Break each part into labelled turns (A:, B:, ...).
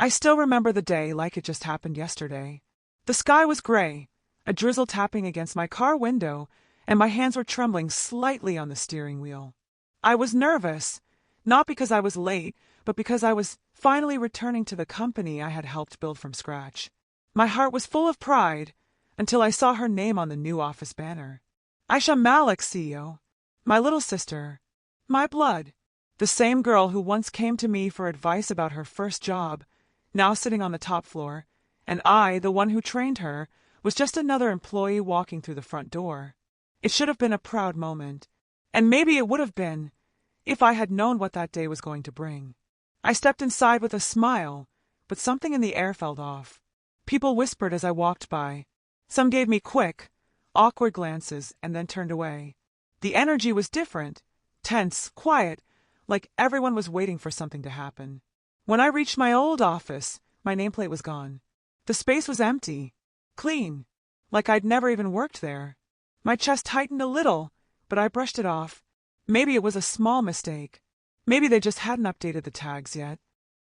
A: I still remember the day like it just happened yesterday. The sky was gray, a drizzle tapping against my car window, and my hands were trembling slightly on the steering wheel. I was nervous, not because I was late, but because I was finally returning to the company I had helped build from scratch. My heart was full of pride until I saw her name on the new office banner. Aisha Malik, CEO. My little sister. My blood. The same girl who once came to me for advice about her first job, now sitting on the top floor, and I, the one who trained her, was just another employee walking through the front door. It should have been a proud moment, and maybe it would have been, if I had known what that day was going to bring. I stepped inside with a smile, but something in the air felt off. People whispered as I walked by. Some gave me quick, awkward glances and then turned away. The energy was different, tense, quiet, like everyone was waiting for something to happen. When I reached my old office, my nameplate was gone. The space was empty, clean, like I'd never even worked there. My chest tightened a little, but I brushed it off. Maybe it was a small mistake. Maybe they just hadn't updated the tags yet.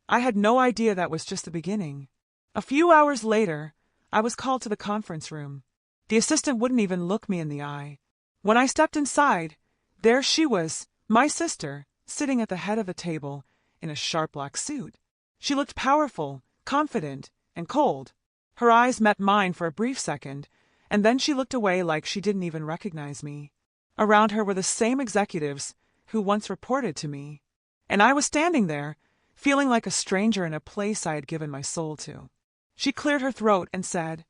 A: I had no idea that was just the beginning. A few hours later, I was called to the conference room. The assistant wouldn't even look me in the eye. When I stepped inside, there she was, my sister, sitting at the head of the table in a sharp black suit. She looked powerful, confident, and cold. Her eyes met mine for a brief second, and then she looked away like she didn't even recognize me. Around her were the same executives who once reported to me, and I was standing there, feeling like a stranger in a place I had given my soul to. She cleared her throat and said,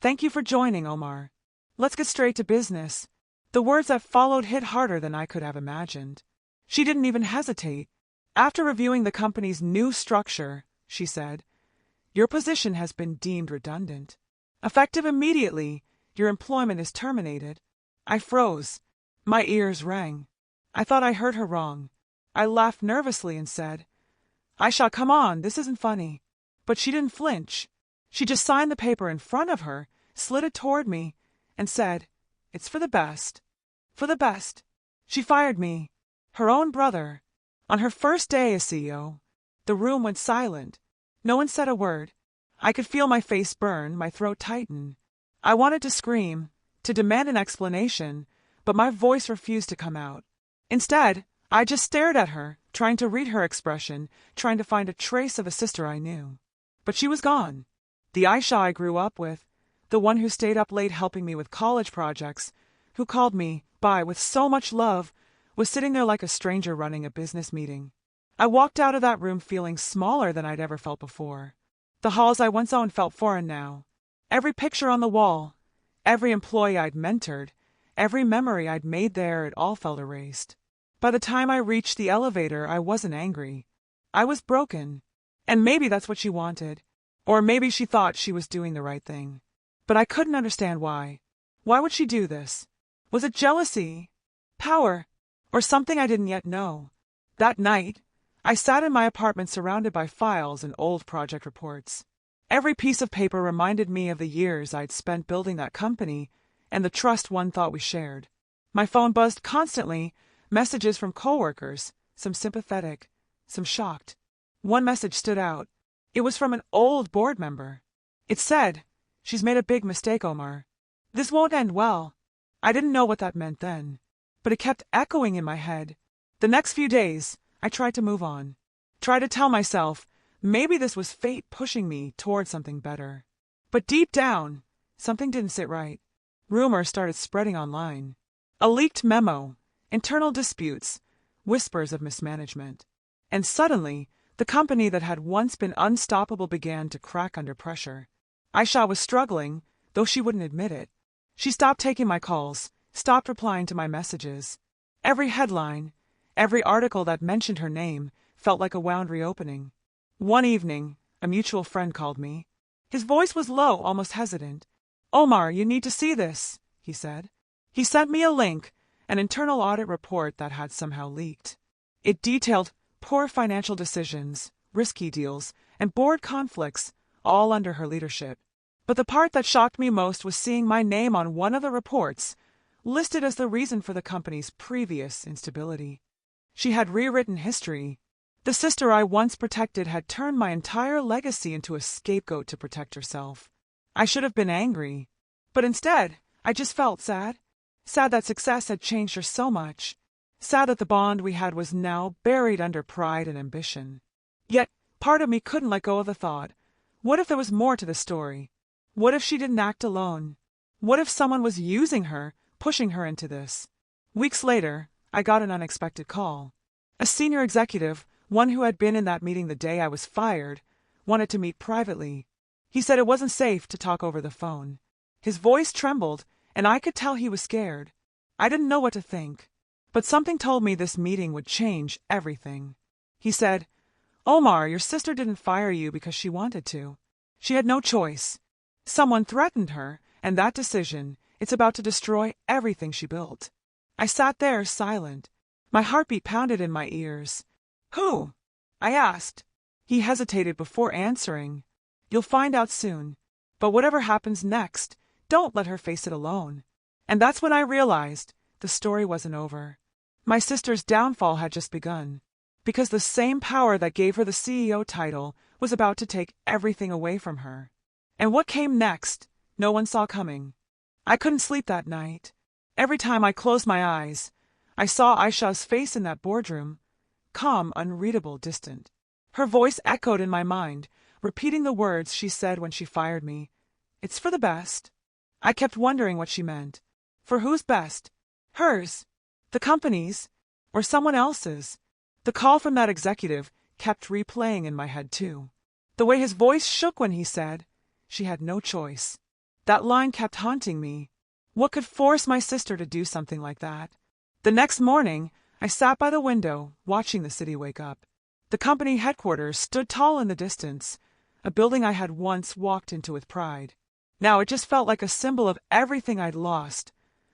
A: "Thank you for joining, Omar. Let's get straight to business." The words that followed hit harder than I could have imagined. She didn't even hesitate. After reviewing the company's new structure, she said, "Your position has been deemed redundant. Effective immediately, your employment is terminated." I froze. My ears rang. I thought I heard her wrong. I laughed nervously and said, "Aisha, come on, this isn't funny." But she didn't flinch. She just signed the paper in front of her, slid it toward me, and said, "It's for the best. For the best." She fired me. Her own brother. On her first day as CEO. The room went silent. No one said a word. I could feel my face burn, my throat tighten. I wanted to scream, to demand an explanation, but my voice refused to come out. Instead, I just stared at her, trying to read her expression, trying to find a trace of a sister I knew. But she was gone. The Aisha I grew up with, the one who stayed up late helping me with college projects, who called me by with so much love, was sitting there like a stranger running a business meeting. I walked out of that room feeling smaller than I'd ever felt before. The halls I once owned felt foreign now. Every picture on the wall, every employee I'd mentored, every memory I'd made there, it all felt erased. By the time I reached the elevator, I wasn't angry. I was broken. And maybe that's what she wanted. Or maybe she thought she was doing the right thing. But I couldn't understand why. Why would she do this? Was it jealousy? Power? Or something I didn't yet know? That night, I sat in my apartment surrounded by files and old project reports. Every piece of paper reminded me of the years I'd spent building that company and the trust one thought we shared. My phone buzzed constantly, messages from coworkers, some sympathetic, some shocked. One message stood out. It was from an old board member. It said, "She's made a big mistake, Omar. This won't end well." I didn't know what that meant then, but it kept echoing in my head. The next few days, I tried to move on. Tried to tell myself, maybe this was fate pushing me toward something better. But deep down, something didn't sit right. Rumors started spreading online. A leaked memo, internal disputes, whispers of mismanagement. And suddenly, the company that had once been unstoppable began to crack under pressure. Aisha was struggling, though she wouldn't admit it. She stopped taking my calls, stopped replying to my messages. Every headline, every article that mentioned her name felt like a wound reopening. One evening, a mutual friend called me. His voice was low, almost hesitant. "Omar, you need to see this," he said. He sent me a link, an internal audit report that had somehow leaked. It detailed poor financial decisions, risky deals, and board conflicts, all under her leadership. But the part that shocked me most was seeing my name on one of the reports, listed as the reason for the company's previous instability. She had rewritten history. The sister I once protected had turned my entire legacy into a scapegoat to protect herself. I should have been angry, but instead, I just felt sad. Sad that success had changed her so much. Sad that the bond we had was now buried under pride and ambition. Yet, part of me couldn't let go of the thought, what if there was more to the story? What if she didn't act alone? What if someone was using her, pushing her into this? Weeks later, I got an unexpected call. A senior executive, one who had been in that meeting the day I was fired, wanted to meet privately. He said it wasn't safe to talk over the phone. His voice trembled, and I could tell he was scared. I didn't know what to think, but something told me this meeting would change everything. He said, "Omar, your sister didn't fire you because she wanted to. She had no choice. Someone threatened her, and that decision, it's about to destroy everything she built." I sat there silent. My heartbeat pounded in my ears. "Who?" I asked. He hesitated before answering. "You'll find out soon. But whatever happens next, don't let her face it alone." And that's when I realized the story wasn't over. My sister's downfall had just begun, because the same power that gave her the CEO title was about to take everything away from her. And what came next, no one saw coming. I couldn't sleep that night. Every time I closed my eyes, I saw Aisha's face in that boardroom, calm, unreadable, distant. Her voice echoed in my mind, repeating the words she said when she fired me. "It's for the best." I kept wondering what she meant. For whose best? Hers? The company's? Or someone else's? The call from that executive kept replaying in my head too. The way his voice shook when he said, "She had no choice." That line kept haunting me. What could force my sister to do something like that? The next morning, I sat by the window, watching the city wake up. The company headquarters stood tall in the distance, a building I had once walked into with pride. Now it just felt like a symbol of everything I'd lost.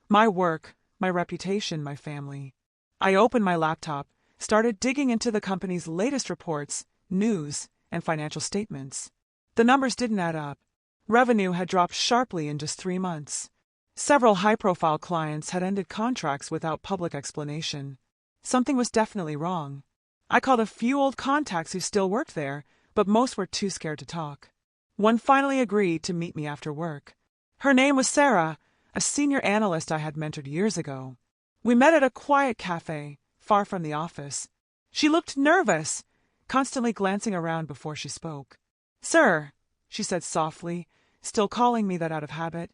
A: My work, my reputation, my family. I opened my laptop, started digging into the company's latest reports, news, and financial statements. The numbers didn't add up. Revenue had dropped sharply in just 3 months. Several high-profile clients had ended contracts without public explanation. Something was definitely wrong. I called a few old contacts who still worked there, but most were too scared to talk. One finally agreed to meet me after work. Her name was Sarah, a senior analyst I had mentored years ago. We met at a quiet cafe, far from the office. She looked nervous, constantly glancing around before she spoke. "Sir," she said softly, still calling me that out of habit,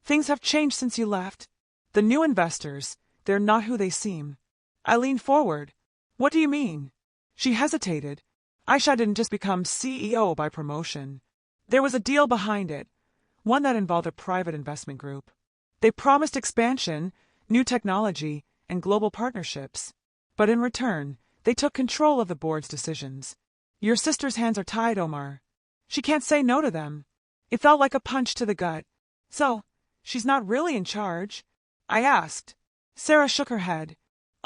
A: "things have changed since you left. The new investors, they're not who they seem." I leaned forward. "What do you mean?" She hesitated. Aisha didn't just become CEO by promotion. There was a deal behind it, one that involved a private investment group. They promised expansion, new technology, and global partnerships. But in return, they took control of the board's decisions. Your sister's hands are tied, Omar. She can't say no to them. It felt like a punch to the gut. "So, she's not really in charge?" I asked. Sarah shook her head.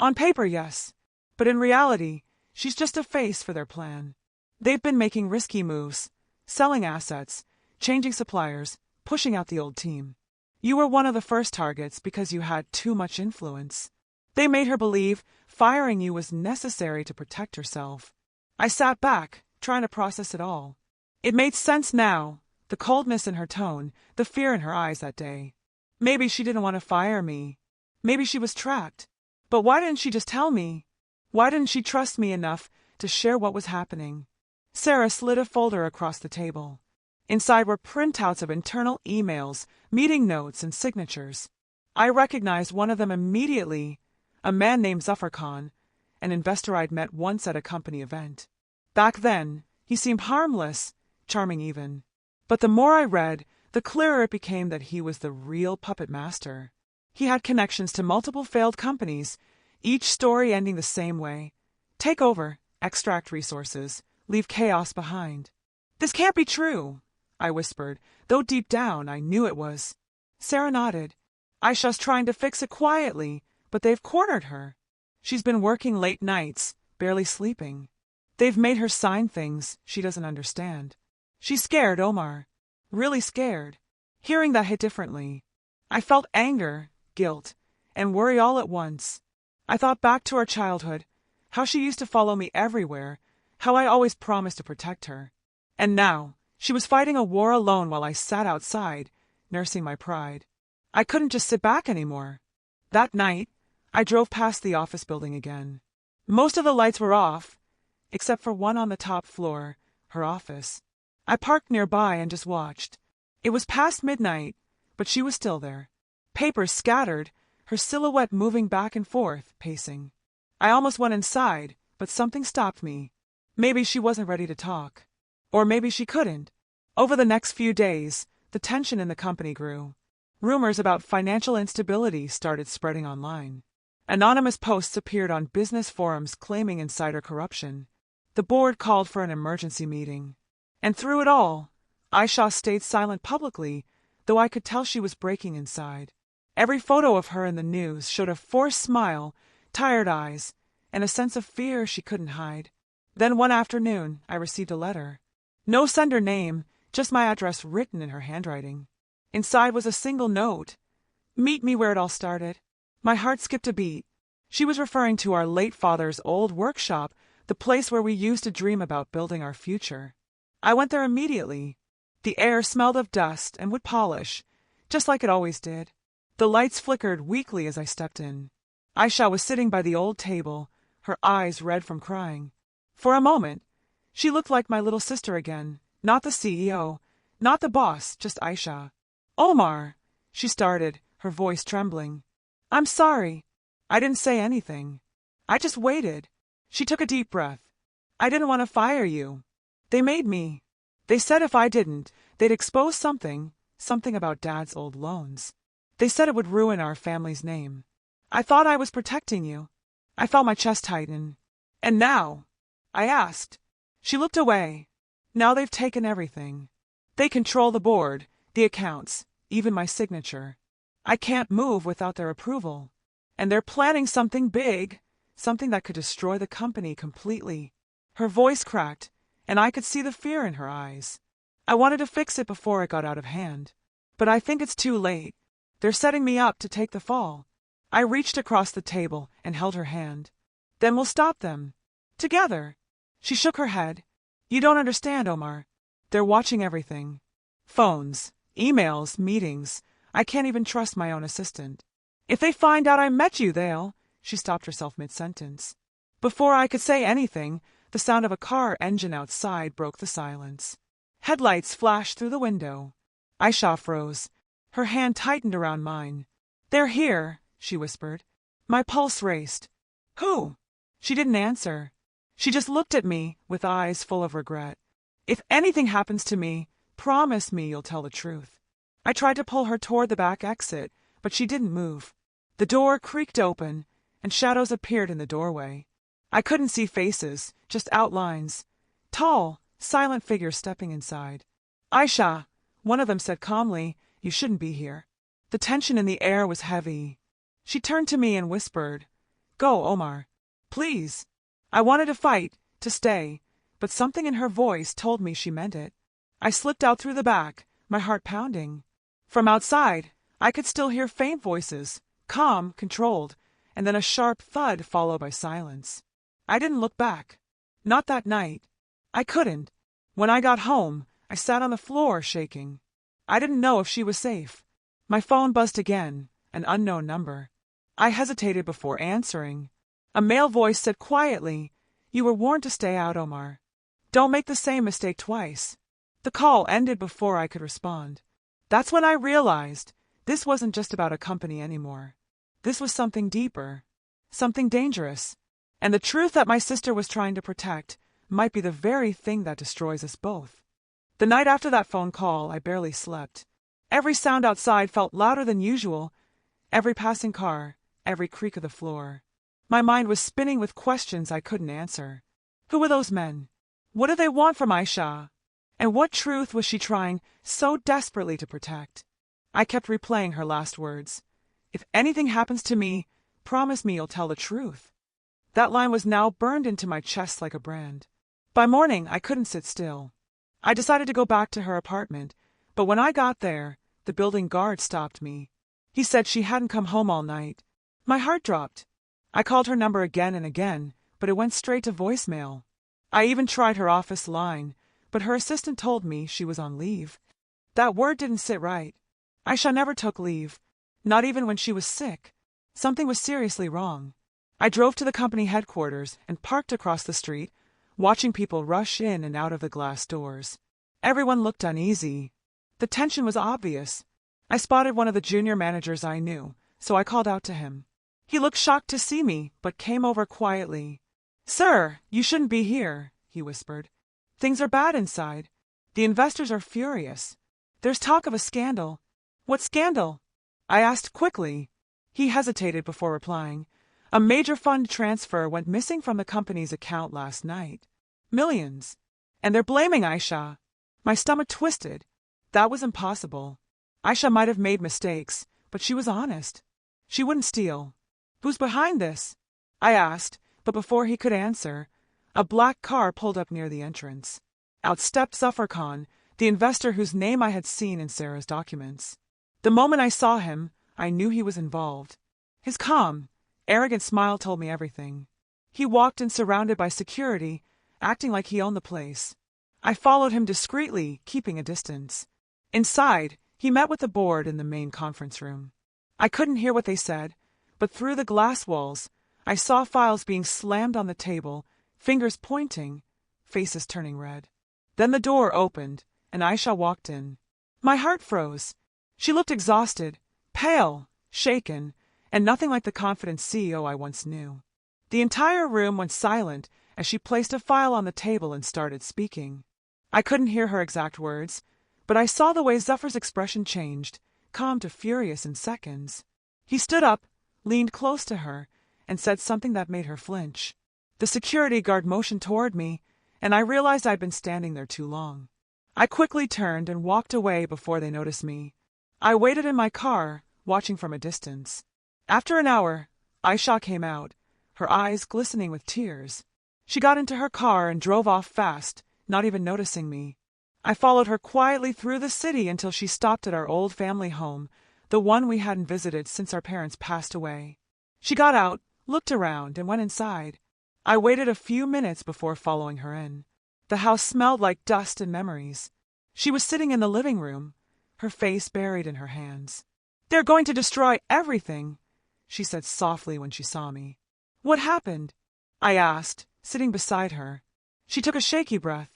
A: "On paper, yes. But in reality, she's just a face for their plan. They've been making risky moves, selling assets, changing suppliers, pushing out the old team. You were one of the first targets because you had too much influence. They made her believe firing you was necessary to protect herself." I sat back, trying to process it all. It made sense now, the coldness in her tone, the fear in her eyes that day. Maybe she didn't want to fire me. Maybe she was trapped. But why didn't she just tell me? Why didn't she trust me enough to share what was happening? Sarah slid a folder across the table. Inside were printouts of internal emails, meeting notes, and signatures. I recognized one of them immediately, a man named Zafar Khan, an investor I'd met once at a company event. Back then, he seemed harmless, charming even. But the more I read, the clearer it became that he was the real puppet master. He had connections to multiple failed companies, each story ending the same way. Take over, extract resources, leave chaos behind. "This can't be true," I whispered, though deep down I knew it was. Sarah nodded. "Aisha's trying to fix it quietly, but they've cornered her. She's been working late nights, barely sleeping. They've made her sign things she doesn't understand. She's scared, Omar. Really scared." Hearing that hit differently. I felt anger, guilt, and worry all at once. I thought back to our childhood, how she used to follow me everywhere, how I always promised to protect her. And now, she was fighting a war alone while I sat outside, nursing my pride. I couldn't just sit back anymore. That night, I drove past the office building again. Most of the lights were off, except for one on the top floor, her office. I parked nearby and just watched. It was past midnight, but she was still there. Papers scattered, her silhouette moving back and forth, pacing. I almost went inside, but something stopped me. Maybe she wasn't ready to talk. Or maybe she couldn't. Over the next few days, the tension in the company grew. Rumors about financial instability started spreading online. Anonymous posts appeared on business forums claiming insider corruption. The board called for an emergency meeting. And through it all, Aisha stayed silent publicly, though I could tell she was breaking inside. Every photo of her in the news showed a forced smile, tired eyes, and a sense of fear she couldn't hide. Then one afternoon, I received a letter. No sender name, just my address written in her handwriting. Inside was a single note. Meet me where it all started. My heart skipped a beat. She was referring to our late father's old workshop, the place where we used to dream about building our future. I went there immediately. The air smelled of dust and wood polish, just like it always did. The lights flickered weakly as I stepped in. Aisha was sitting by the old table, her eyes red from crying. For a moment, she looked like my little sister again, not the CEO, not the boss, just Aisha. "Omar," she started, her voice trembling. "I'm sorry. I didn't say anything. I just waited." She took a deep breath. "I didn't want to fire you. They made me. They said if I didn't, they'd expose something about Dad's old loans. They said it would ruin our family's name. I thought I was protecting you." I felt my chest tighten. "And now?" I asked. She looked away. "Now they've taken everything. They control the board, the accounts, even my signature. I can't move without their approval. And they're planning something big, something that could destroy the company completely." Her voice cracked, and I could see the fear in her eyes. I wanted to fix it before it got out of hand. But I think it's too late. They're setting me up to take the fall. I reached across the table and held her hand. "Then we'll stop them. Together." She shook her head. "You don't understand, Omar. They're watching everything. Phones, emails, meetings. I can't even trust my own assistant. If they find out I met you, they'll—" She stopped herself mid-sentence. Before I could say anything, the sound of a car engine outside broke the silence. Headlights flashed through the window. Aisha froze. Her hand tightened around mine. "They're here," she whispered. My pulse raced. "Who?" She didn't answer. She just looked at me with eyes full of regret. "If anything happens to me, promise me you'll tell the truth." I tried to pull her toward the back exit, but she didn't move. The door creaked open, and shadows appeared in the doorway. I couldn't see faces, just outlines. Tall, silent figures stepping inside. "Aisha," one of them said calmly, "you shouldn't be here." The tension in the air was heavy. She turned to me and whispered, "Go, Omar. Please." I wanted to fight, to stay, but something in her voice told me she meant it. I slipped out through the back, my heart pounding. From outside, I could still hear faint voices, calm, controlled, and then a sharp thud followed by silence. I didn't look back. Not that night. I couldn't. When I got home, I sat on the floor shaking. I didn't know if she was safe. My phone buzzed again, an unknown number. I hesitated before answering. A male voice said quietly, "You were warned to stay out, Omar. Don't make the same mistake twice." The call ended before I could respond. That's when I realized this wasn't just about a company anymore. This was something deeper, something dangerous. And the truth that my sister was trying to protect might be the very thing that destroys us both. The night after that phone call, I barely slept. Every sound outside felt louder than usual. Every passing car, every creak of the floor. My mind was spinning with questions I couldn't answer. Who were those men? What did they want from Aisha? And what truth was she trying so desperately to protect? I kept replaying her last words. "If anything happens to me, promise me you'll tell the truth." That line was now burned into my chest like a brand. By morning, I couldn't sit still. I decided to go back to her apartment, but when I got there, the building guard stopped me. He said she hadn't come home all night. My heart dropped. I called her number again and again, but it went straight to voicemail. I even tried her office line, but her assistant told me she was on leave. That word didn't sit right. Aisha never took leave, not even when she was sick. Something was seriously wrong. I drove to the company headquarters and parked across the street, watching people rush in and out of the glass doors. Everyone looked uneasy. The tension was obvious. I spotted one of the junior managers I knew, so I called out to him. He looked shocked to see me, but came over quietly. "Sir, you shouldn't be here," he whispered. "Things are bad inside. The investors are furious. There's talk of a scandal." "What scandal?" I asked quickly. He hesitated before replying. "A major fund transfer went missing from the company's account last night. Millions. And they're blaming Aisha." My stomach twisted. That was impossible. Aisha might have made mistakes, but she was honest. She wouldn't steal. "Who's behind this?" I asked, but before he could answer, a black car pulled up near the entrance. Out stepped Zafar Khan, the investor whose name I had seen in Sarah's documents. The moment I saw him, I knew he was involved. His calm, arrogant smile told me everything. He walked in surrounded by security, acting like he owned the place. I followed him discreetly, keeping a distance. Inside, he met with the board in the main conference room. I couldn't hear what they said, but through the glass walls, I saw files being slammed on the table, fingers pointing, faces turning red. Then the door opened, and Aisha walked in. My heart froze. She looked exhausted, pale, shaken, and nothing like the confident CEO I once knew. The entire room went silent as she placed a file on the table and started speaking. I couldn't hear her exact words, but I saw the way Zafar's expression changed, calm to furious in seconds. He stood up, leaned close to her, and said something that made her flinch. The security guard motioned toward me, and I realized I'd been standing there too long. I quickly turned and walked away before they noticed me. I waited in my car, watching from a distance. After an hour, Aisha came out, her eyes glistening with tears. She got into her car and drove off fast, not even noticing me. I followed her quietly through the city until she stopped at our old family home, the one we hadn't visited since our parents passed away. She got out, looked around, and went inside. I waited a few minutes before following her in. The house smelled like dust and memories. She was sitting in the living room, her face buried in her hands. "They're going to destroy everything," she said softly when she saw me. "What happened?" I asked, sitting beside her. She took a shaky breath.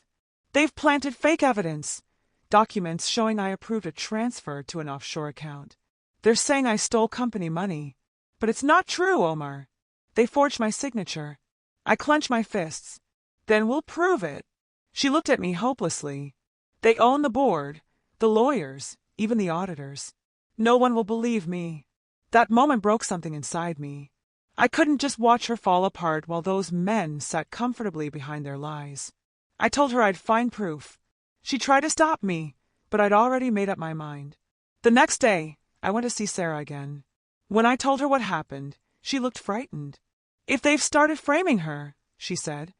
A: "They've planted fake evidence, documents showing I approved a transfer to an offshore account. They're saying I stole company money. But it's not true, Omar. They forged my signature." I clenched my fists. "Then we'll prove it." She looked at me hopelessly. "They own the board, the lawyers, even the auditors. No one will believe me." That moment broke something inside me. I couldn't just watch her fall apart while those men sat comfortably behind their lies. I told her I'd find proof. She tried to stop me, but I'd already made up my mind. The next day, I went to see Sarah again. When I told her what happened, she looked frightened. "If they've started framing her," she said,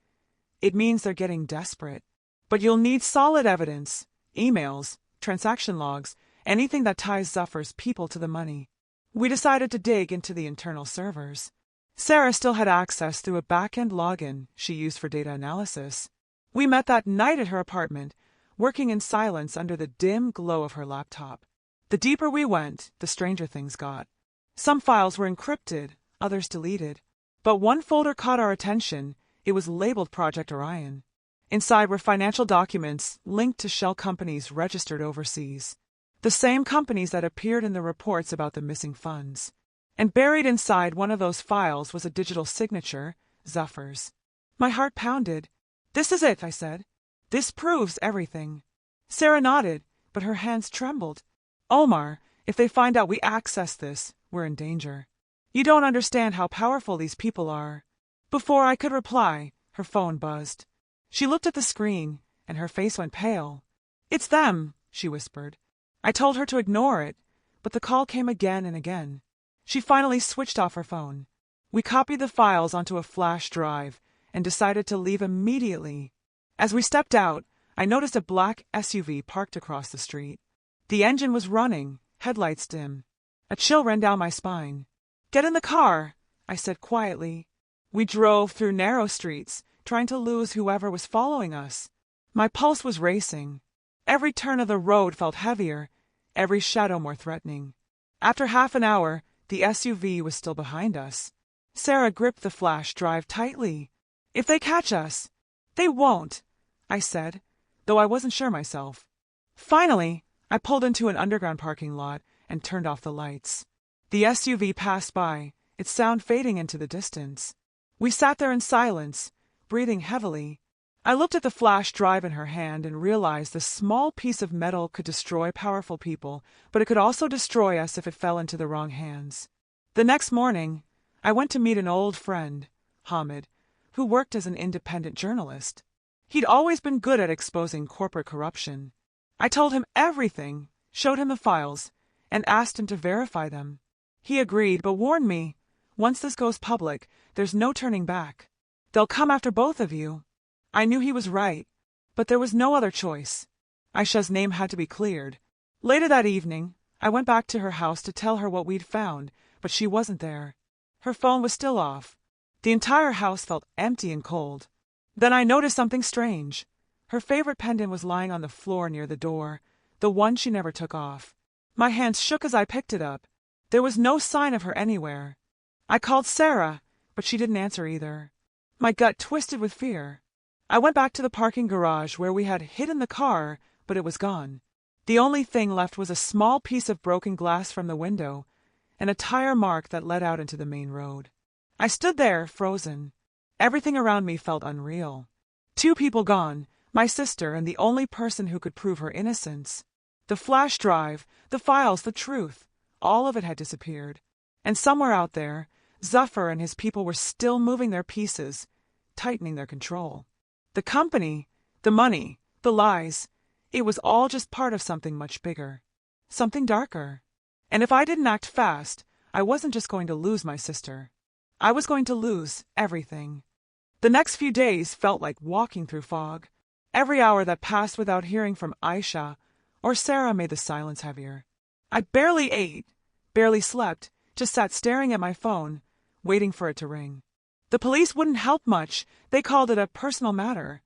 A: "it means they're getting desperate. But you'll need solid evidence, emails, transaction logs, anything that ties Zafar's people to the money." We decided to dig into the internal servers. Sarah still had access through a back-end login she used for data analysis. We met that night at her apartment, working in silence under the dim glow of her laptop. The deeper we went, the stranger things got. Some files were encrypted, others deleted. But one folder caught our attention. It was labeled Project Orion. Inside were financial documents linked to shell companies registered overseas. The same companies that appeared in the reports about the missing funds. And buried inside one of those files was a digital signature, Zafar's. My heart pounded. "This is it," I said. "This proves everything." Sarah nodded, but her hands trembled. "Omar, if they find out we access this, we're in danger. You don't understand how powerful these people are." Before I could reply, her phone buzzed. She looked at the screen, and her face went pale. "It's them," she whispered. I told her to ignore it, but the call came again and again. She finally switched off her phone. We copied the files onto a flash drive and decided to leave immediately. As we stepped out, I noticed a black SUV parked across the street. The engine was running, headlights dim. A chill ran down my spine. "Get in the car," I said quietly. We drove through narrow streets, trying to lose whoever was following us. My pulse was racing. Every turn of the road felt heavier, every shadow more threatening. After half an hour, the SUV was still behind us. Sarah gripped the flash drive tightly. "If they catch us—" "They won't," I said, though I wasn't sure myself. Finally, I pulled into an underground parking lot and turned off the lights. The SUV passed by, its sound fading into the distance. We sat there in silence, breathing heavily. I looked at the flash drive in her hand and realized the small piece of metal could destroy powerful people, but it could also destroy us if it fell into the wrong hands. The next morning, I went to meet an old friend, Hamid, who worked as an independent journalist. He'd always been good at exposing corporate corruption. I told him everything, showed him the files, and asked him to verify them. He agreed, but warned me, once this goes public, there's no turning back. They'll come after both of you. I knew he was right, but there was no other choice. Aisha's name had to be cleared. Later that evening, I went back to her house to tell her what we'd found, but she wasn't there. Her phone was still off. The entire house felt empty and cold. Then I noticed something strange. Her favorite pendant was lying on the floor near the door, the one she never took off. My hands shook as I picked it up. There was no sign of her anywhere. I called Sarah, but she didn't answer either. My gut twisted with fear. I went back to the parking garage where we had hidden the car, but it was gone. The only thing left was a small piece of broken glass from the window and a tire mark that led out into the main road. I stood there, frozen. Everything around me felt unreal. 2 people gone, my sister and the only person who could prove her innocence. The flash drive, the files, the truth, all of it had disappeared. And somewhere out there, Zuffer and his people were still moving their pieces, tightening their control. The company, the money, the lies, it was all just part of something much bigger, something darker. And if I didn't act fast, I wasn't just going to lose my sister. I was going to lose everything. The next few days felt like walking through fog. Every hour that passed without hearing from Aisha or Sarah made the silence heavier. I barely ate, barely slept, just sat staring at my phone, waiting for it to ring. The police wouldn't help much. They called it a personal matter,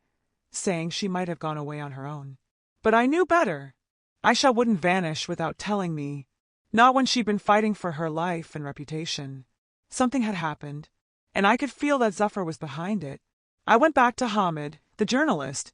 A: saying she might have gone away on her own. But I knew better. Aisha wouldn't vanish without telling me, not when she'd been fighting for her life and reputation. Something had happened, and I could feel that Zuffer was behind it. I went back to Hamid, the journalist,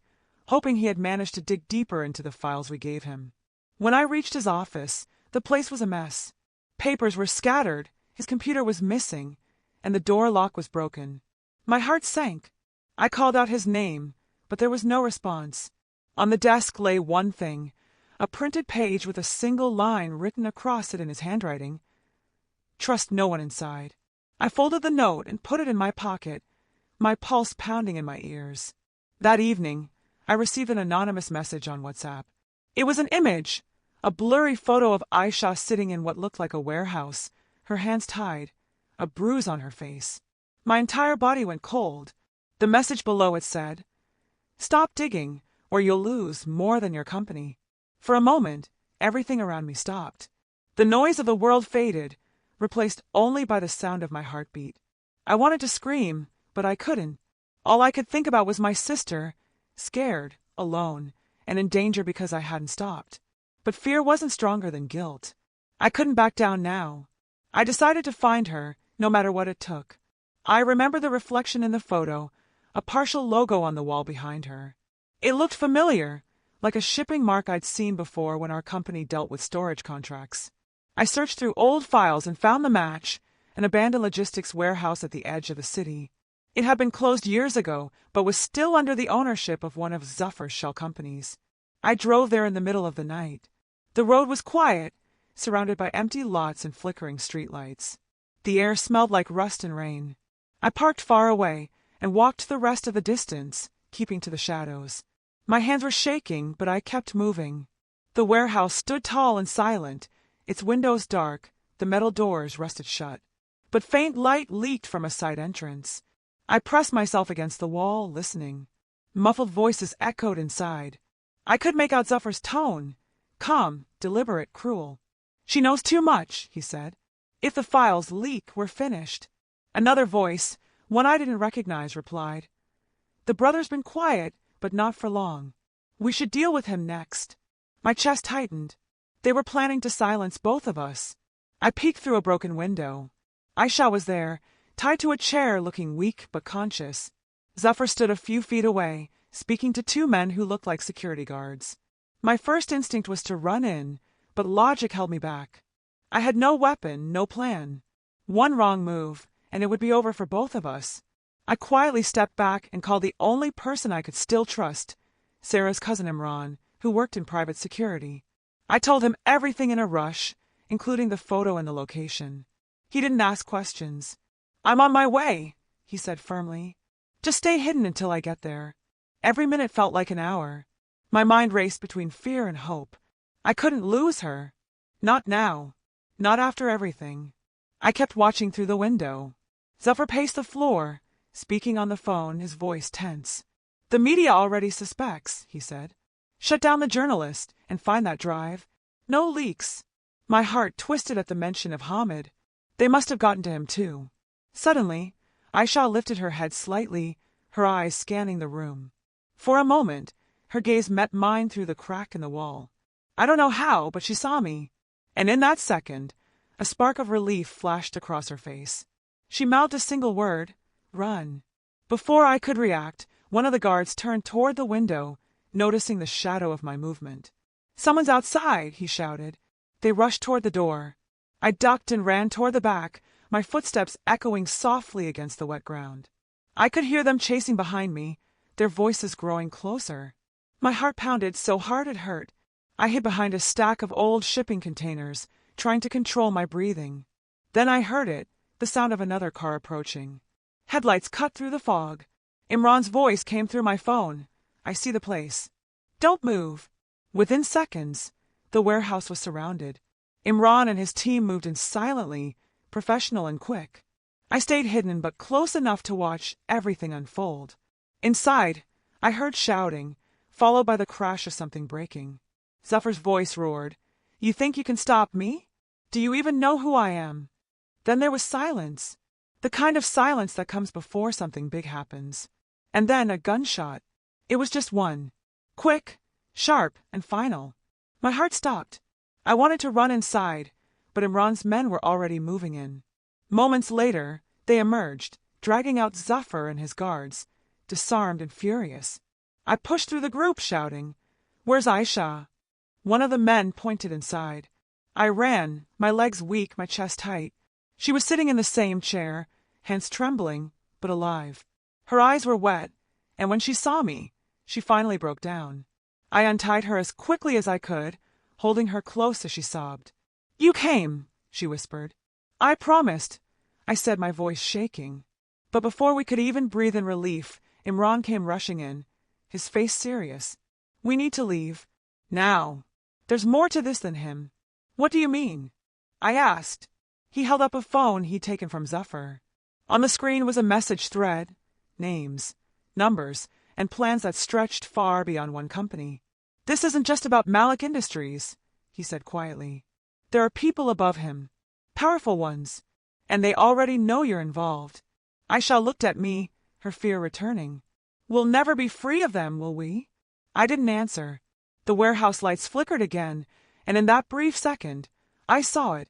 A: hoping he had managed to dig deeper into the files we gave him. When I reached his office, the place was a mess. Papers were scattered, his computer was missing, and the door lock was broken. My heart sank. I called out his name, but there was no response. On the desk lay one thing, a printed page with a single line written across it in his handwriting. Trust no one inside. I folded the note and put it in my pocket, my pulse pounding in my ears. That evening, I received an anonymous message on WhatsApp. It was an image, a blurry photo of Aisha sitting in what looked like a warehouse, her hands tied, a bruise on her face. My entire body went cold. The message below it said, "Stop digging, or you'll lose more than your company." For a moment, everything around me stopped. The noise of the world faded, replaced only by the sound of my heartbeat. I wanted to scream, but I couldn't. All I could think about was my sister, scared, alone, and in danger because I hadn't stopped. But fear wasn't stronger than guilt. I couldn't back down now. I decided to find her, no matter what it took. I remember the reflection in the photo, a partial logo on the wall behind her. It looked familiar, like a shipping mark I'd seen before when our company dealt with storage contracts. I searched through old files and found the match, an abandoned logistics warehouse at the edge of the city. It had been closed years ago, but was still under the ownership of one of Zuffer's shell companies. I drove there in the middle of the night. The road was quiet, surrounded by empty lots and flickering streetlights. The air smelled like rust and rain. I parked far away and walked the rest of the distance, keeping to the shadows. My hands were shaking, but I kept moving. The warehouse stood tall and silent, its windows dark, the metal doors rusted shut. But faint light leaked from a side entrance. I pressed myself against the wall, listening. Muffled voices echoed inside. I could make out Zuffer's tone, calm, deliberate, cruel. "She knows too much," he said. "If the files leak, we're finished." Another voice, one I didn't recognize, replied, The brother's been quiet, but not for long. We should deal with him next. My chest tightened. They were planning to silence both of us. I peeked through a broken window. Aisha was there, tied to a chair, looking weak but conscious. Zafar stood a few feet away, speaking to two men who looked like security guards. My first instinct was to run in, but logic held me back. I had no weapon, no plan. One wrong move, and it would be over for both of us. I quietly stepped back and called the only person I could still trust, Sarah's cousin Imran, who worked in private security. I told him everything in a rush, including the photo and the location. He didn't ask questions. "I'm on my way," he said firmly. "Just stay hidden until I get there." Every minute felt like an hour. My mind raced between fear and hope. I couldn't lose her. Not now. Not after everything. I kept watching through the window. Zafar paced the floor, speaking on the phone, his voice tense. "The media already suspects," he said. "Shut down the journalist and find that drive. No leaks." My heart twisted at the mention of Hamid. They must have gotten to him too. Suddenly, Aisha lifted her head slightly, her eyes scanning the room. For a moment, her gaze met mine through the crack in the wall. I don't know how, but she saw me. And in that second, a spark of relief flashed across her face. She mouthed a single word, "Run." Before I could react, one of the guards turned toward the window, noticing the shadow of my movement. "Someone's outside," he shouted. They rushed toward the door. I ducked and ran toward the back, my footsteps echoing softly against the wet ground. I could hear them chasing behind me, their voices growing closer. My heart pounded so hard it hurt. I hid behind a stack of old shipping containers, trying to control my breathing. Then I heard it, the sound of another car approaching. Headlights cut through the fog. Imran's voice came through my phone. "I see the place. Don't move." Within seconds, the warehouse was surrounded. Imran and his team moved in silently, professional and quick. I stayed hidden but close enough to watch everything unfold. Inside, I heard shouting, followed by the crash of something breaking. Zafar's voice roared, "You think you can stop me? Do you even know who I am?" Then there was silence, the kind of silence that comes before something big happens. And then a gunshot. It was just one. Quick, sharp, and final. My heart stopped. I wanted to run inside, but Imran's men were already moving in. Moments later, they emerged, dragging out Zafar and his guards, disarmed and furious. I pushed through the group, shouting, "Where's Aisha?" One of the men pointed inside. I ran, my legs weak, my chest tight. She was sitting in the same chair, hands trembling, but alive. Her eyes were wet, and when she saw me, she finally broke down. I untied her as quickly as I could, holding her close as she sobbed. "You came," she whispered. "I promised," I said, my voice shaking. But before we could even breathe in relief, Imran came rushing in, his face serious. "We need to leave. Now. There's more to this than him." "What do you mean?" I asked. He held up a phone he'd taken from Zafar. On the screen was a message thread, names, numbers, and plans that stretched far beyond one company. "This isn't just about Malik Industries," he said quietly. "There are people above him, powerful ones, and they already know you're involved." Aisha looked at me, her fear returning. "We'll never be free of them, will we?" I didn't answer. The warehouse lights flickered again, and in that brief second, I saw it,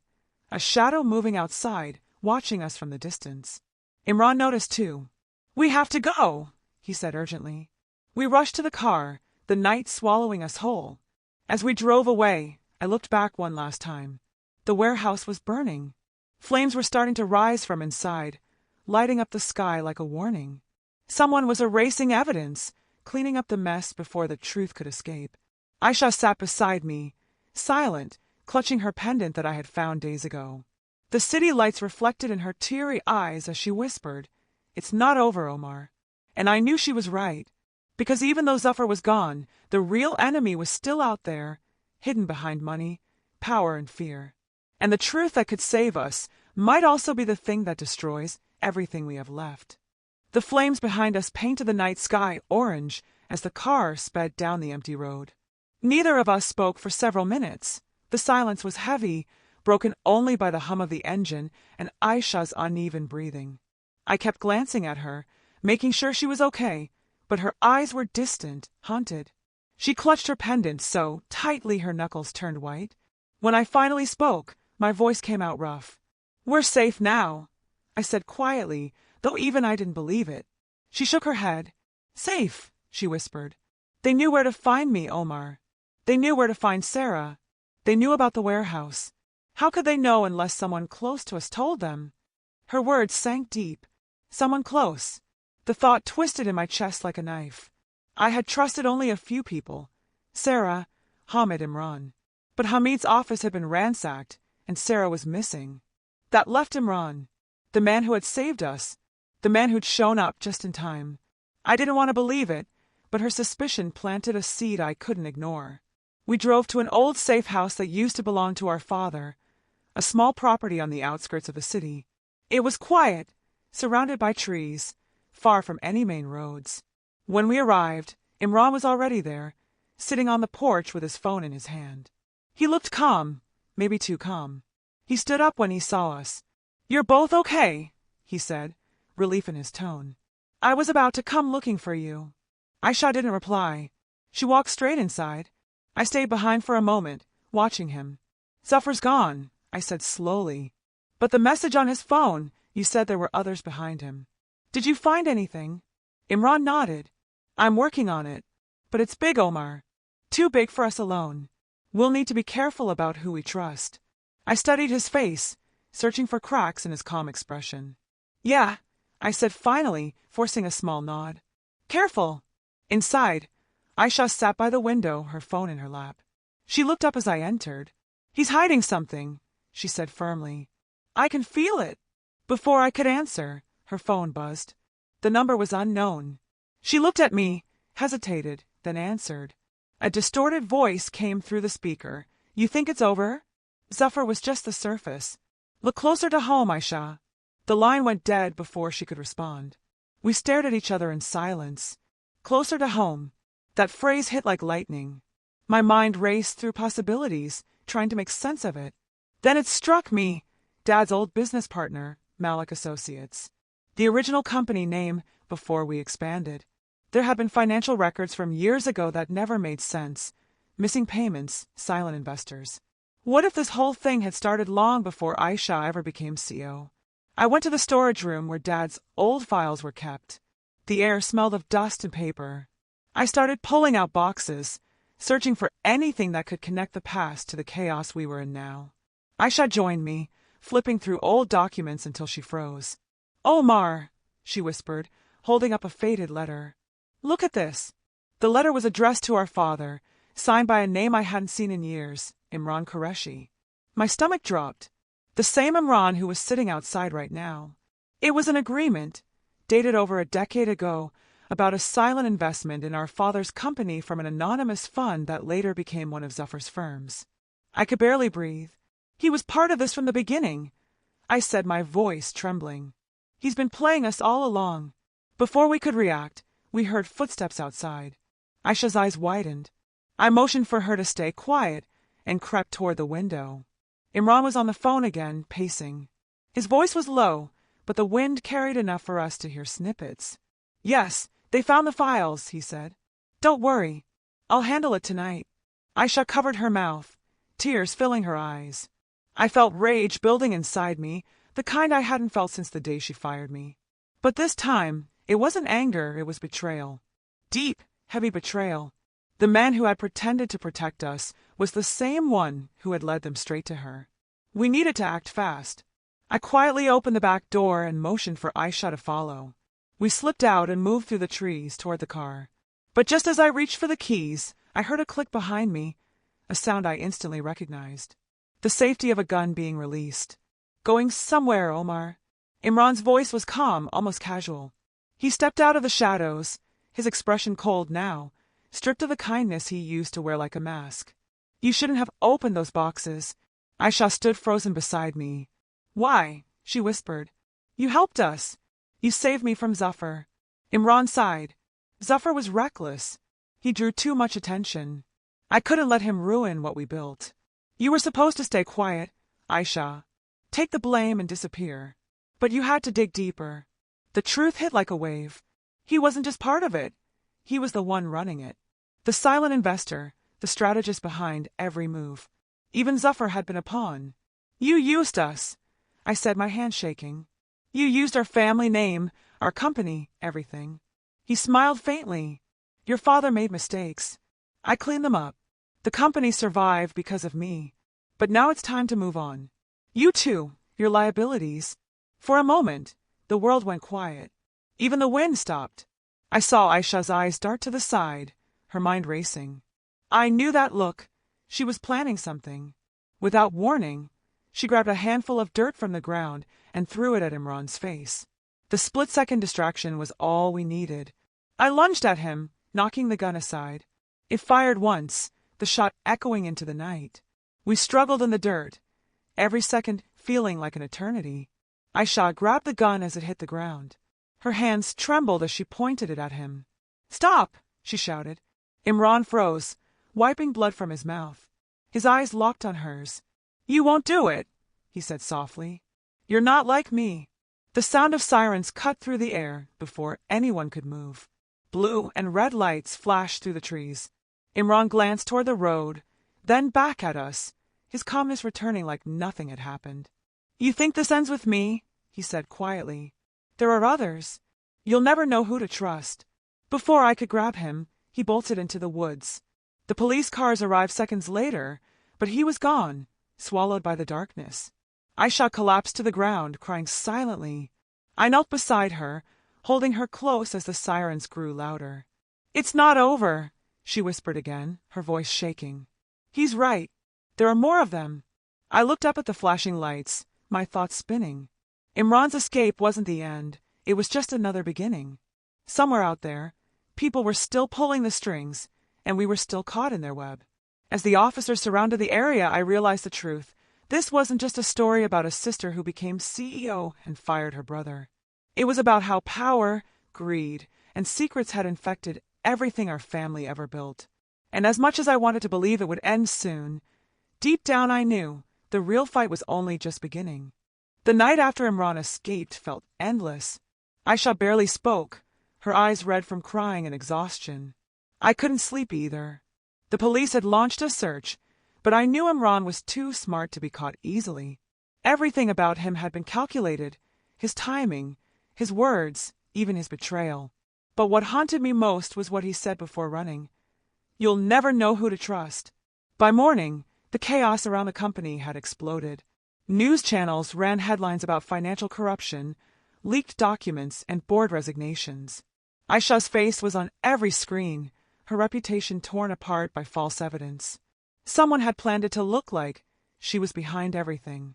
A: a shadow moving outside, watching us from the distance. Imran noticed too. "We have to go," he said urgently. We rushed to the car, the night swallowing us whole. As we drove away, I looked back one last time. The warehouse was burning. Flames were starting to rise from inside, lighting up the sky like a warning. Someone was erasing evidence, cleaning up the mess before the truth could escape. Aisha sat beside me, silent, clutching her pendant that I had found days ago. The city lights reflected in her teary eyes as she whispered, "It's not over, Omar." And I knew she was right, because even though Zafar was gone, the real enemy was still out there, hidden behind money, power, and fear. And the truth that could save us might also be the thing that destroys everything we have left. The flames behind us painted the night sky orange as the car sped down the empty road. Neither of us spoke for several minutes. The silence was heavy, broken only by the hum of the engine and Aisha's uneven breathing. I kept glancing at her, making sure she was okay, but her eyes were distant, haunted. She clutched her pendant so tightly her knuckles turned white. When I finally spoke, my voice came out rough. "We're safe now," I said quietly, though even I didn't believe it. She shook her head. "Safe," she whispered. "They knew where to find me, Omar. They knew where to find Sarah. They knew about the warehouse. How could they know unless someone close to us told them?" Her words sank deep. Someone close. The thought twisted in my chest like a knife. I had trusted only a few people. Sarah, Hamid, Imran. But Hamid's office had been ransacked, and Sarah was missing. That left Imran, the man who had saved us, the man who'd shown up just in time. I didn't want to believe it, but her suspicion planted a seed I couldn't ignore. We drove to an old safe house that used to belong to our father, a small property on the outskirts of the city. It was quiet, surrounded by trees, far from any main roads. When we arrived, Imran was already there, sitting on the porch with his phone in his hand. He looked calm, maybe too calm. He stood up when he saw us. "You're both okay," he said, relief in his tone. "I was about to come looking for you." Aisha didn't reply. She walked straight inside. I stayed behind for a moment, watching him. "Zafar's gone," I said slowly. "But the message on his phone, you said there were others behind him. Did you find anything?" Imran nodded. "I'm working on it. But it's big, Omar. Too big for us alone. We'll need to be careful about who we trust." I studied his face, searching for cracks in his calm expression. "Yeah," I said finally, forcing a small nod. "Careful." Inside, Aisha sat by the window, her phone in her lap. She looked up as I entered. "He's hiding something," she said firmly. "I can feel it." Before I could answer, her phone buzzed. The number was unknown. She looked at me, hesitated, then answered. A distorted voice came through the speaker. "You think it's over?" Zafar was just the surface. "Look closer to home, Aisha." The line went dead before she could respond. We stared at each other in silence. Closer to home. That phrase hit like lightning. My mind raced through possibilities, trying to make sense of it. Then it struck me. Dad's old business partner, Malik Associates. The original company name before we expanded. There had been financial records from years ago that never made sense. Missing payments, silent investors. What if this whole thing had started long before Aisha ever became CEO? I went to the storage room where Dad's old files were kept. The air smelled of dust and paper. I started pulling out boxes, searching for anything that could connect the past to the chaos we were in now. Aisha joined me, flipping through old documents until she froze. "Omar," she whispered, holding up a faded letter. "Look at this." The letter was addressed to our father, signed by a name I hadn't seen in years, Imran Qureshi. My stomach dropped. The same Imran who was sitting outside right now. It was an agreement, dated over a decade ago, about a silent investment in our father's company from an anonymous fund that later became one of Zafar's firms. I could barely breathe. "He was part of this from the beginning," I said, my voice trembling. "He's been playing us all along." Before we could react, we heard footsteps outside. Aisha's eyes widened. I motioned for her to stay quiet and crept toward the window. Imran was on the phone again, pacing. His voice was low, but the wind carried enough for us to hear snippets. "Yes, they found the files," he said. "Don't worry. I'll handle it tonight." Aisha covered her mouth, tears filling her eyes. I felt rage building inside me, the kind I hadn't felt since the day she fired me. But this time, it wasn't anger, it was betrayal. Deep, heavy betrayal. The man who had pretended to protect us was the same one who had led them straight to her. We needed to act fast. I quietly opened the back door and motioned for Aisha to follow. We slipped out and moved through the trees toward the car. But just as I reached for the keys, I heard a click behind me, a sound I instantly recognized. The safety of a gun being released. "Going somewhere, Omar." Imran's voice was calm, almost casual. He stepped out of the shadows, his expression cold now, stripped of the kindness he used to wear like a mask. "You shouldn't have opened those boxes." Aisha stood frozen beside me. "Why?" she whispered. "You helped us. You saved me from Zafar." Imran sighed. "Zafar was reckless. He drew too much attention. I couldn't let him ruin what we built. You were supposed to stay quiet, Aisha. Take the blame and disappear. But you had to dig deeper." The truth hit like a wave. He wasn't just part of it. He was the one running it. The silent investor, the strategist behind every move. Even Zuffer had been a pawn. You used us, I said, my hand shaking. You used our family name, our company, everything. He smiled faintly. Your father made mistakes. I cleaned them up. The company survived because of me. But now it's time to move on. You too, your liabilities. For a moment, the world went quiet. Even the wind stopped. I saw Aisha's eyes dart to the side, her mind racing. I knew that look. She was planning something. Without warning, she grabbed a handful of dirt from the ground and threw it at Imran's face. The split-second distraction was all we needed. I lunged at him, knocking the gun aside. It fired once, the shot echoing into the night. We struggled in the dirt, every second feeling like an eternity. Aisha grabbed the gun as it hit the ground. Her hands trembled as she pointed it at him. Stop! She shouted. Imran froze, wiping blood from his mouth. His eyes locked on hers. You won't do it, he said softly. You're not like me. The sound of sirens cut through the air before anyone could move. Blue and red lights flashed through the trees. Imran glanced toward the road, then back at us, his calmness returning like nothing had happened. You think this ends with me? He said quietly. There are others. You'll never know who to trust. Before I could grab him, he bolted into the woods. The police cars arrived seconds later, but he was gone, swallowed by the darkness. Aisha collapsed to the ground, crying silently. I knelt beside her, holding her close as the sirens grew louder. It's not over, she whispered again, her voice shaking. He's right. There are more of them. I looked up at the flashing lights, my thoughts spinning. Imran's escape wasn't the end. It was just another beginning. Somewhere out there, people were still pulling the strings, and we were still caught in their web. As the officers surrounded the area, I realized the truth. This wasn't just a story about a sister who became CEO and fired her brother. It was about how power, greed, and secrets had infected everything our family ever built. And as much as I wanted to believe it would end soon, deep down I knew the real fight was only just beginning. The night after Imran escaped felt endless. Aisha barely spoke, her eyes red from crying and exhaustion. I couldn't sleep either. The police had launched a search, but I knew Imran was too smart to be caught easily. Everything about him had been calculated, his timing, his words, even his betrayal. But what haunted me most was what he said before running. You'll never know who to trust. By morning, the chaos around the company had exploded. News channels ran headlines about financial corruption, leaked documents, and board resignations. Aisha's face was on every screen, her reputation torn apart by false evidence. Someone had planned it to look like she was behind everything.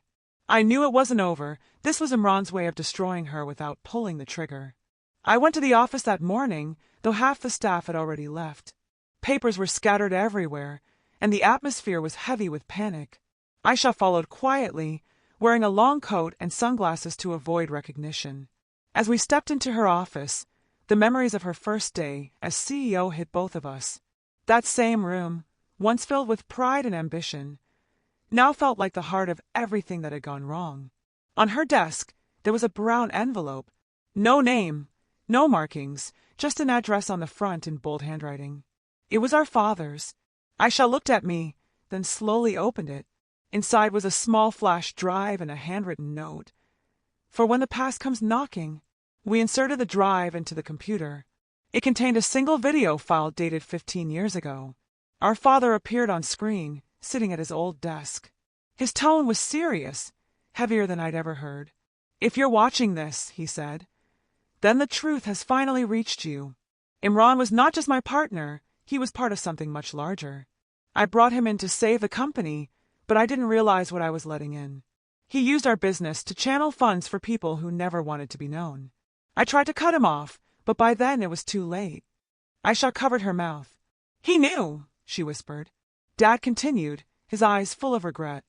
A: I knew it wasn't over. This was Imran's way of destroying her without pulling the trigger. I went to the office that morning, though half the staff had already left. Papers were scattered everywhere, and the atmosphere was heavy with panic. Aisha followed quietly, wearing a long coat and sunglasses to avoid recognition. As we stepped into her office, the memories of her first day as CEO hit both of us. That same room, once filled with pride and ambition, now felt like the heart of everything that had gone wrong. On her desk, there was a brown envelope. No name, no markings, just an address on the front in bold handwriting. It was our father's. Aisha looked at me, then slowly opened it. Inside was a small flash drive and a handwritten note. For when the past comes knocking. We inserted the drive into the computer. It contained a single video file dated 15 years ago. Our father appeared on screen, sitting at his old desk. His tone was serious, heavier than I'd ever heard. If you're watching this, he said, then the truth has finally reached you. Imran was not just my partner, he was part of something much larger. I brought him in to save the company, but I didn't realize what I was letting in. He used our business to channel funds for people who never wanted to be known. I tried to cut him off, but by then it was too late. Aisha covered her mouth. He knew, she whispered. Dad continued, his eyes full of regret.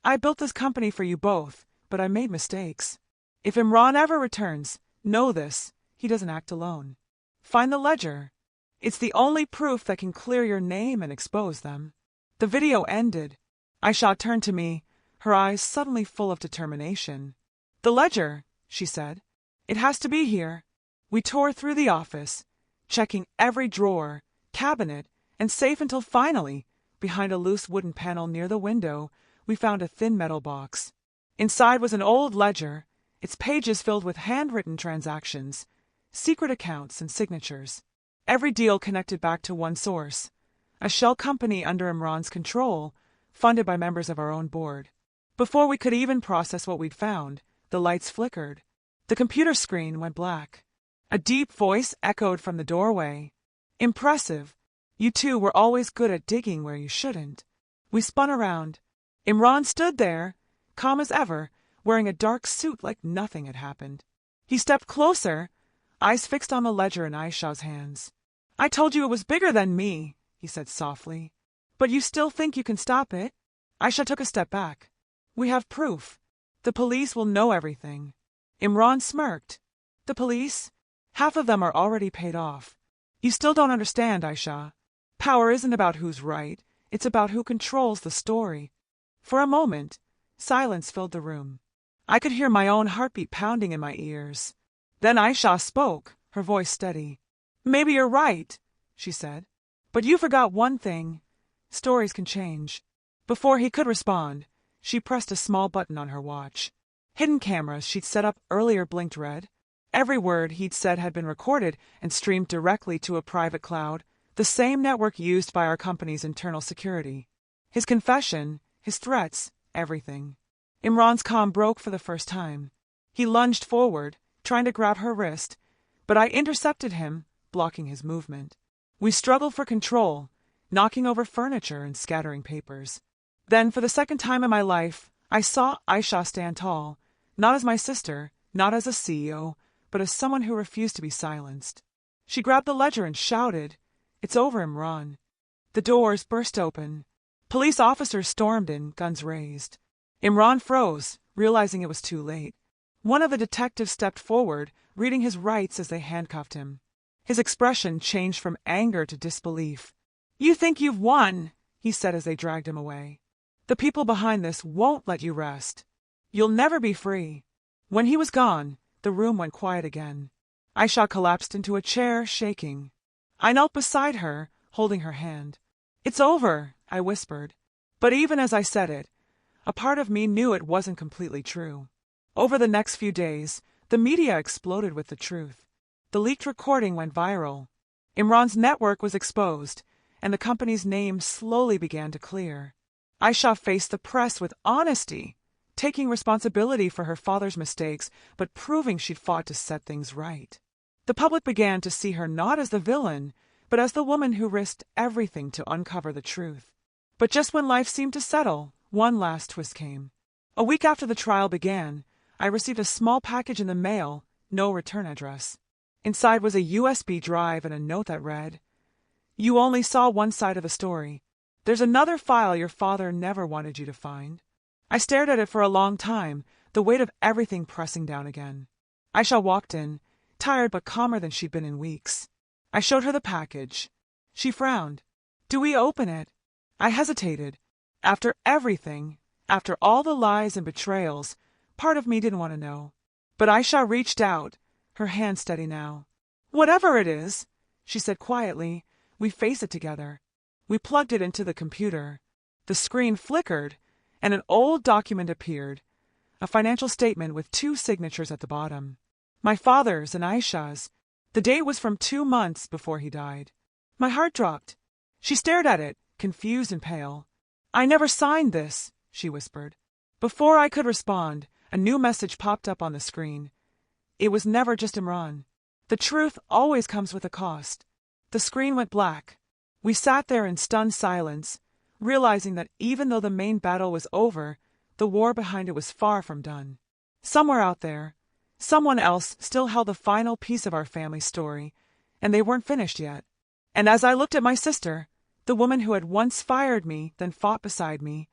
A: I built this company for you both, but I made mistakes. If Imran ever returns, know this, he doesn't act alone. Find the ledger. It's the only proof that can clear your name and expose them. The video ended. Aisha turned to me, her eyes suddenly full of determination. The ledger, she said. It has to be here. We tore through the office, checking every drawer, cabinet, and safe until finally, behind a loose wooden panel near the window, we found a thin metal box. Inside was an old ledger, its pages filled with handwritten transactions, secret accounts, and signatures. Every deal connected back to one source, a shell company under Imran's control, funded by members of our own board. Before we could even process what we'd found, the lights flickered. The computer screen went black. A deep voice echoed from the doorway. "Impressive. You two were always good at digging where you shouldn't." We spun around. Imran stood there, calm as ever, wearing a dark suit like nothing had happened. He stepped closer, eyes fixed on the ledger in Aisha's hands. "I told you it was bigger than me," he said softly. "But you still think you can stop it?" Aisha took a step back. "We have proof. The police will know everything." Imran smirked. "The police? Half of them are already paid off. You still don't understand, Aisha. Power isn't about who's right, it's about who controls the story." For a moment, silence filled the room. I could hear my own heartbeat pounding in my ears. Then Aisha spoke, her voice steady. "Maybe you're right," she said. "But you forgot one thing. Stories can change." Before he could respond, she pressed a small button on her watch. Hidden cameras she'd set up earlier blinked red. Every word he'd said had been recorded and streamed directly to a private cloud, the same network used by our company's internal security. His confession, his threats, everything. Imran's calm broke for the first time. He lunged forward, trying to grab her wrist, but I intercepted him, blocking his movement. We struggled for control, knocking over furniture and scattering papers. Then, for the second time in my life, I saw Aisha stand tall, not as my sister, not as a CEO, but as someone who refused to be silenced. She grabbed the ledger and shouted, "It's over, Imran." The doors burst open. Police officers stormed in, guns raised. Imran froze, realizing it was too late. One of the detectives stepped forward, reading his rights as they handcuffed him. His expression changed from anger to disbelief. "You think you've won," he said as they dragged him away. "The people behind this won't let you rest. You'll never be free." When he was gone, the room went quiet again. Aisha collapsed into a chair, shaking. I knelt beside her, holding her hand. "It's over," I whispered. But even as I said it, a part of me knew it wasn't completely true. Over the next few days, the media exploded with the truth. The leaked recording went viral. Imran's network was exposed, and the company's name slowly began to clear. Aisha faced the press with honesty, taking responsibility for her father's mistakes, but proving she'd fought to set things right. The public began to see her not as the villain, but as the woman who risked everything to uncover the truth. But just when life seemed to settle, one last twist came. A week after the trial began, I received a small package in the mail, no return address. Inside was a USB drive and a note that read, "You only saw one side of the story. There's another file your father never wanted you to find." I stared at it for a long time, the weight of everything pressing down again. Aisha walked in, tired but calmer than she'd been in weeks. I showed her the package. She frowned. "Do we open it?" I hesitated. After everything, after all the lies and betrayals, part of me didn't want to know. But Aisha reached out, her hand steady now. "Whatever it is," she said quietly, "we face it together." We plugged it into the computer. The screen flickered, and an old document appeared, a financial statement with 2 signatures at the bottom. My father's and Aisha's. The date was from 2 months before he died. My heart dropped. She stared at it, confused and pale. "I never signed this," she whispered. Before I could respond, a new message popped up on the screen. It was never just Imran. The truth always comes with a cost. The screen went black. We sat there in stunned silence, realizing that even though the main battle was over, the war behind it was far from done. Somewhere out there, someone else still held the final piece of our family story, and they weren't finished yet. And as I looked at my sister, the woman who had once fired me, then fought beside me,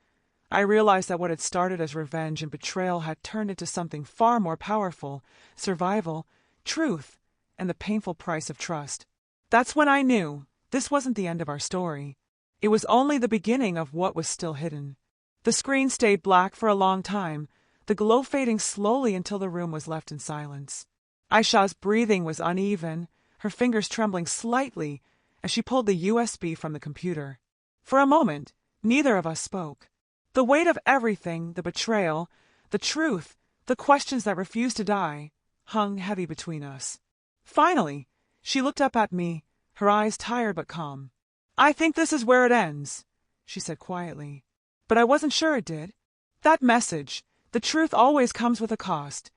A: I realized that what had started as revenge and betrayal had turned into something far more powerful: survival, truth, and the painful price of trust. That's when I knew this wasn't the end of our story. It was only the beginning of what was still hidden. The screen stayed black for a long time, the glow fading slowly until the room was left in silence. Aisha's breathing was uneven, her fingers trembling slightly as she pulled the USB from the computer. For a moment, neither of us spoke. The weight of everything, the betrayal, the truth, the questions that refused to die, hung heavy between us. Finally, she looked up at me, her eyes tired but calm. "I think this is where it ends," she said quietly. But I wasn't sure it did. That message, "the truth always comes with a cost,"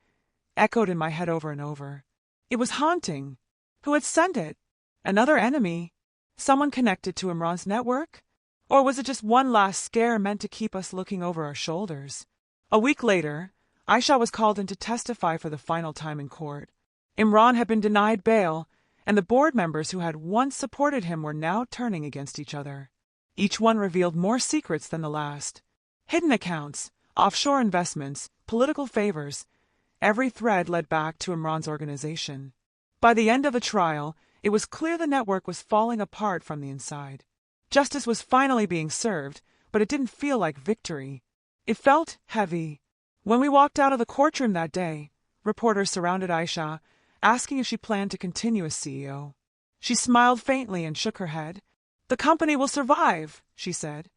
A: echoed in my head over and over. It was haunting. Who had sent it? Another enemy? Someone connected to Imran's network? Or was it just one last scare meant to keep us looking over our shoulders? A week later, Aisha was called in to testify for the final time in court. Imran had been denied bail, and the board members who had once supported him were now turning against each other. Each one revealed more secrets than the last. Hidden accounts, offshore investments, political favors. Every thread led back to Imran's organization. By the end of the trial, it was clear the network was falling apart from the inside. Justice was finally being served, but it didn't feel like victory. It felt heavy. When we walked out of the courtroom that day, reporters surrounded Aisha, asking if she planned to continue as CEO. She smiled faintly and shook her head. "The company will survive," she said.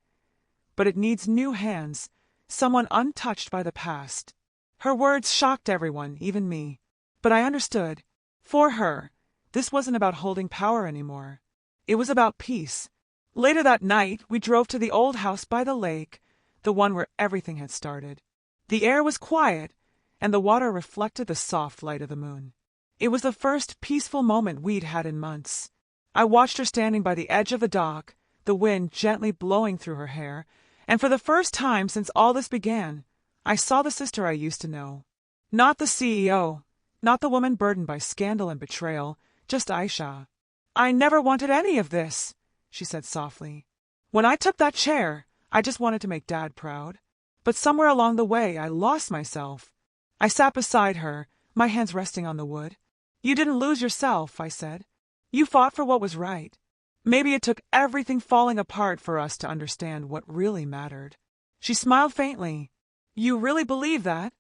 A: "But it needs new hands, someone untouched by the past." Her words shocked everyone, even me. But I understood. For her, this wasn't about holding power anymore. It was about peace. Later that night, we drove to the old house by the lake, the one where everything had started. The air was quiet, and the water reflected the soft light of the moon. It was the first peaceful moment we'd had in months. I watched her standing by the edge of the dock, the wind gently blowing through her hair, and for the first time since all this began, I saw the sister I used to know. Not the CEO, not the woman burdened by scandal and betrayal, just Aisha. "I never wanted any of this," she said softly. "When I took that chair, I just wanted to make Dad proud. But somewhere along the way, I lost myself." I sat beside her, my hands resting on the wood. "You didn't lose yourself," I said. "You fought for what was right. Maybe it took everything falling apart for us to understand what really mattered." She smiled faintly. "You really believe that?"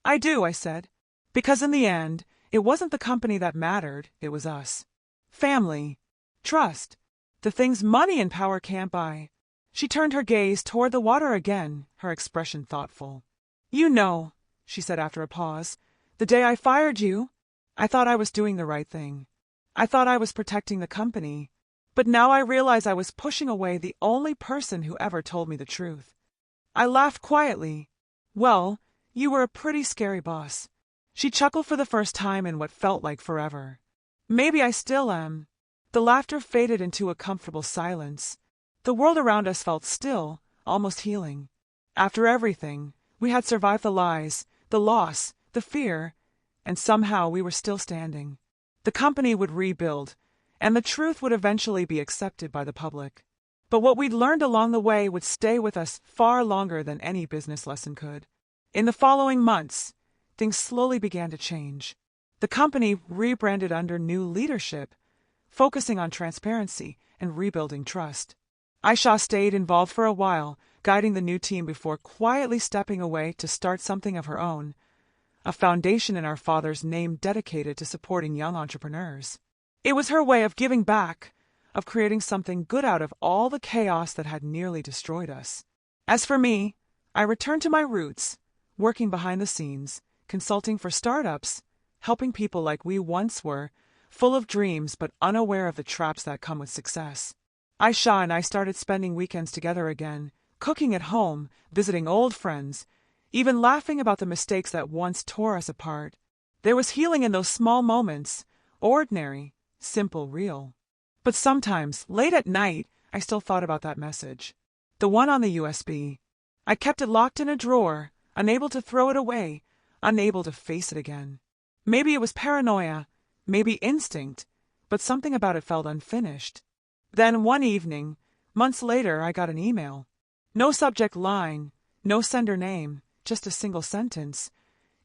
A: "I do," I said. "Because in the end, it wasn't the company that mattered, it was us. Family. Trust. The things money and power can't buy." She turned her gaze toward the water again, her expression thoughtful. "You know," she said after a pause, "the day I fired you, I thought I was doing the right thing. I thought I was protecting the company. But now I realize I was pushing away the only person who ever told me the truth." I laughed quietly. "Well, you were a pretty scary boss." She chuckled for the first time in what felt like forever. "Maybe I still am." The laughter faded into a comfortable silence. The world around us felt still, almost healing. After everything, we had survived the lies, the loss, the fear, and somehow we were still standing. The company would rebuild, and the truth would eventually be accepted by the public. But what we'd learned along the way would stay with us far longer than any business lesson could. In the following months, things slowly began to change. The company rebranded under new leadership, focusing on transparency and rebuilding trust. Aisha stayed involved for a while, guiding the new team before quietly stepping away to start something of her own, a foundation in our father's name dedicated to supporting young entrepreneurs. It was her way of giving back, of creating something good out of all the chaos that had nearly destroyed us. As for me, I returned to my roots, working behind the scenes, consulting for startups, helping people like we once were, full of dreams but unaware of the traps that come with success. Aisha and I started spending weekends together again, cooking at home, visiting old friends, even laughing about the mistakes that once tore us apart. There was healing in those small moments, ordinary, simple, real. But sometimes, late at night, I still thought about that message. The one on the USB. I kept it locked in a drawer, unable to throw it away, unable to face it again. Maybe it was paranoia, maybe instinct, but something about it felt unfinished. Then one evening, months later, I got an email. No subject line, no sender name, just a single sentence.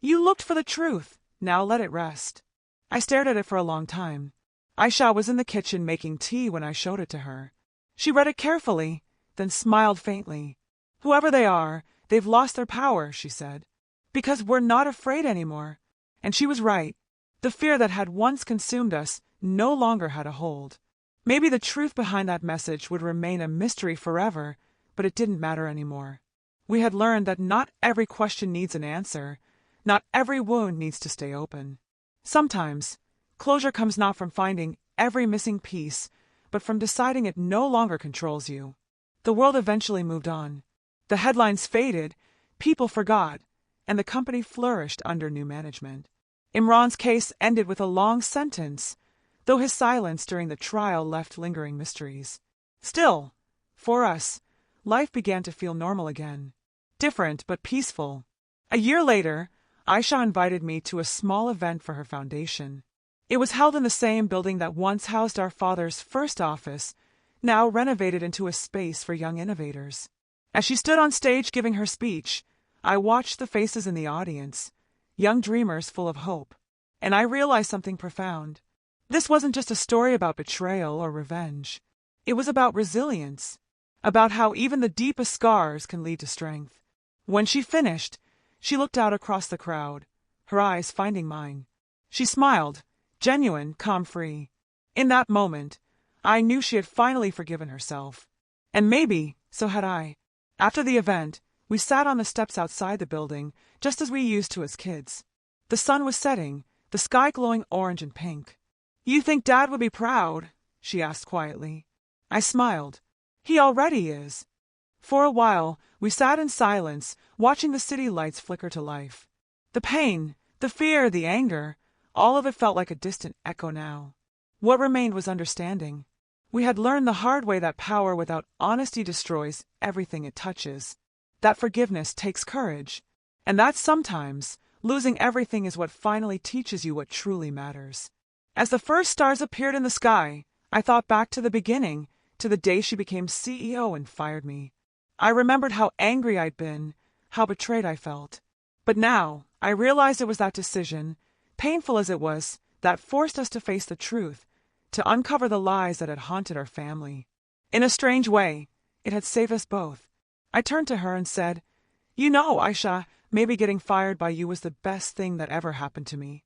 A: "You looked for the truth, now let it rest." I stared at it for a long time. Aisha was in the kitchen making tea when I showed it to her. She read it carefully, then smiled faintly. "Whoever they are, they've lost their power," she said. "Because we're not afraid anymore." And she was right. The fear that had once consumed us no longer had a hold. Maybe the truth behind that message would remain a mystery forever, but it didn't matter anymore. We had learned that not every question needs an answer, not every wound needs to stay open. Sometimes, closure comes not from finding every missing piece, but from deciding it no longer controls you. The world eventually moved on. The headlines faded, people forgot, and the company flourished under new management. Imran's case ended with a long sentence, though his silence during the trial left lingering mysteries. Still, for us, life began to feel normal again. Different, but peaceful. A year later, Aisha invited me to a small event for her foundation. It was held in the same building that once housed our father's first office, now renovated into a space for young innovators. As she stood on stage giving her speech, I watched the faces in the audience, young dreamers full of hope, and I realized something profound. This wasn't just a story about betrayal or revenge. It was about resilience, about how even the deepest scars can lead to strength. When she finished, she looked out across the crowd, her eyes finding mine. She smiled, genuine, calm-free. In that moment, I knew she had finally forgiven herself. And maybe, so had I. After the event, we sat on the steps outside the building, just as we used to as kids. The sun was setting, the sky glowing orange and pink. "You think Dad would be proud?" she asked quietly. I smiled. "He already is." For a while, we sat in silence, watching the city lights flicker to life. The pain, the fear, the anger, all of it felt like a distant echo now. What remained was understanding. We had learned the hard way that power without honesty destroys everything it touches. That forgiveness takes courage, and that sometimes losing everything is what finally teaches you what truly matters. As the first stars appeared in the sky, I thought back to the beginning, to the day she became CEO and fired me. I remembered how angry I'd been, how betrayed I felt. But now, I realized it was that decision, painful as it was, that forced us to face the truth, to uncover the lies that had haunted our family. In a strange way, it had saved us both. I turned to her and said, "You know, Aisha, maybe getting fired by you was the best thing that ever happened to me."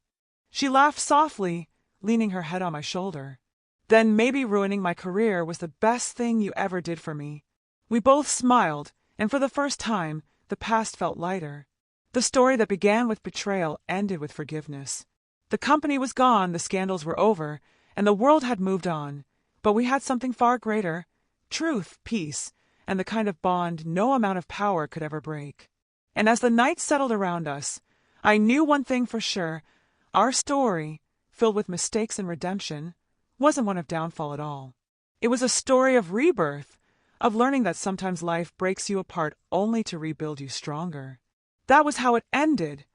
A: She laughed softly, leaning her head on my shoulder. "Then maybe ruining my career was the best thing you ever did for me." We both smiled, and for the first time, the past felt lighter. The story that began with betrayal ended with forgiveness. The company was gone, the scandals were over, and the world had moved on. But we had something far greater: truth, peace, and the kind of bond no amount of power could ever break. And as the night settled around us, I knew one thing for sure: our story, filled with mistakes and redemption, wasn't one of downfall at all. It was a story of rebirth, of learning that sometimes life breaks you apart only to rebuild you stronger. That was how it ended,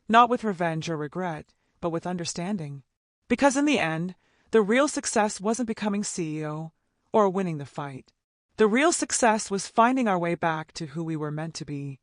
A: not with revenge or regret, but with understanding. Because in the end, the real success wasn't becoming CEO or winning the fight. The real success was finding our way back to who we were meant to be.